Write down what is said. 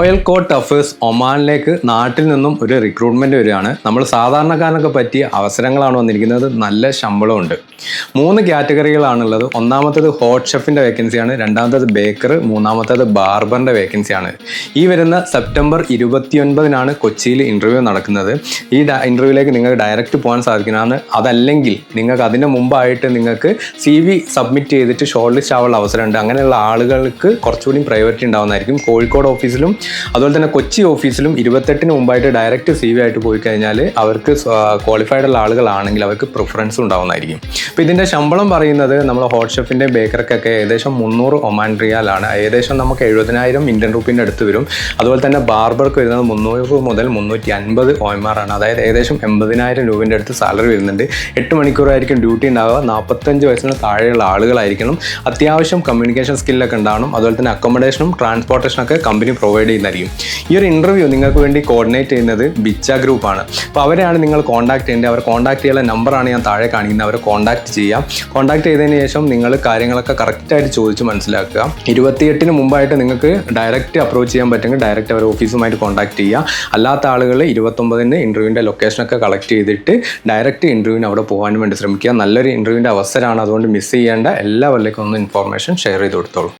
Royal coat ടഫേഴ്സ് ഒമാനിലേക്ക് നാട്ടിൽ നിന്നും ഒരു റിക്രൂട്ട്മെൻറ്റ് വരികയാണ്. നമ്മൾ സാധാരണക്കാരനൊക്കെ പറ്റിയ അവസരങ്ങളാണ് വന്നിരിക്കുന്നത്. നല്ല ശമ്പളമുണ്ട്. 3 കാറ്റഗറികളാണുള്ളത്. ഒന്നാമത്തേത് ഹോട്ട് ഷെഫിൻ്റെ വേക്കൻസിയാണ്, രണ്ടാമത്തേത് ബേക്കർ, മൂന്നാമത്തേത് ബാർബറിൻ്റെ വേക്കൻസിയാണ്. ഈ വരുന്ന സെപ്റ്റംബർ 29 കൊച്ചിയിൽ ഇൻ്റർവ്യൂ നടക്കുന്നത്. ഈ ഇൻ്റർവ്യൂവിലേക്ക് നിങ്ങൾക്ക് ഡയറക്റ്റ് പോകാൻ സാധിക്കുന്നതാണ്. അതല്ലെങ്കിൽ നിങ്ങൾക്ക് അതിന് മുമ്പായിട്ട് നിങ്ങൾക്ക് CV സബ്മിറ്റ് ചെയ്തിട്ട് ഷോർട്ട് ലിസ്റ്റ് ആവാനുള്ള അവസരമുണ്ട്. അങ്ങനെയുള്ള ആളുകൾക്ക് കുറച്ചുകൂടി പ്രയോറിറ്റി ഉണ്ടാവുന്നതായിരിക്കും. കോഴിക്കോട് ഓഫീസിലും അതുപോലെ തന്നെ കൊച്ചി ഓഫീസിലും 28 മുമ്പായിട്ട് ഡയറക്റ്റ് CV ആയിട്ട് പോയി കഴിഞ്ഞാൽ അവർക്ക് ക്വാളിഫൈഡ് ഉള്ള ആളുകളാണെങ്കിൽ അവർക്ക് പ്രിഫറൻസ് ഉണ്ടാവുന്നതായിരിക്കും. അപ്പോൾ ഇതിൻ്റെ ശമ്പളം പറയുന്നത് നമ്മൾ ഹോട്ട് ഷെഫിൻ്റെ ബേക്കർക്കൊക്കെ ഏകദേശം 300 ഒമാൻ റിയാലാണ്. ഏകദേശം നമുക്ക് 70,000 ഇന്ത്യൻ റുപ്പീൻ്റെ അടുത്ത് വരും. അതുപോലെ തന്നെ ബാർബർക്ക് വരുന്നത് 300 മുതൽ 350 OMR ആണ്. അതായത് ഏകദേശം 80,000 രൂപേൻ്റെ അടുത്ത് സാലറി വരുന്നുണ്ട്. 8 മണിക്കൂറായിരിക്കും ഡ്യൂട്ടി ഉണ്ടാവുക. 45 വയസ്സിന് താഴെയുള്ള ആളുകളായിരിക്കണം. അത്യാവശ്യം കമ്മ്യൂണിക്കേഷൻ സ്കില്ലൊക്കെ ഉണ്ടാവണം. അതുപോലെ തന്നെ അക്കോമഡേഷനും ട്രാൻസ്പോർട്ടേഷനൊക്കെ കമ്പനി പ്രൊവൈഡ് ചെയ്യുന്നതായിരിക്കും. ഈ ഒരു ഇൻ്റർവ്യൂ നിങ്ങൾക്ക് വേണ്ടി കോർഡിനേറ്റ് ചെയ്യുന്നത് ബിച്ച ഗ്രൂപ്പാണ്. അപ്പോൾ അവരെയാണ് നിങ്ങൾ കോൺടാക്ട് ചെയ്യേണ്ടത്. അവർ കോൺടാക്ട് ചെയ്യാനുള്ള നമ്പറാണ് ഞാൻ താഴെ കാണിക്കുന്നത്. അവരെ കോൺടാക്ട് ചെയ്യാം. കോൺടാക്ട് ചെയ്തതിന് ശേഷം നിങ്ങൾ കാര്യങ്ങളൊക്കെ കറക്റ്റായിട്ട് ചോദിച്ച് മനസ്സിലാക്കുക. 28 മുമ്പായിട്ട് നിങ്ങൾക്ക് ഡയറക്റ്റ് അപ്രോച്ച് ചെയ്യാൻ പറ്റുമെങ്കിൽ ഡയറക്റ്റ് അവർ ഓഫീസുമായിട്ട് കോൺടാക്ട് ചെയ്യുക. അല്ലാത്ത ആളുകൾ 29 ഇൻ്റർവ്യൂവിൻ്റെ ലൊക്കേഷനൊക്കെ കളക്ട് ചെയ്തിട്ട് ഡയറക്റ്റ് ഇൻ്റർവ്യൂവിന് അവിടെ പോകാൻ വേണ്ടി ശ്രമിക്കുക. നല്ലൊരു ഇൻ്റർവ്യൂവിൻ്റെ അവസരമാണ്. അതുകൊണ്ട് മിസ് ചെയ്യേണ്ട എല്ലാവരിലേക്കും ഒന്ന് ഇൻഫോർമേഷൻ ഷെയർ ചെയ്ത് കൊടുത്തോളൂ.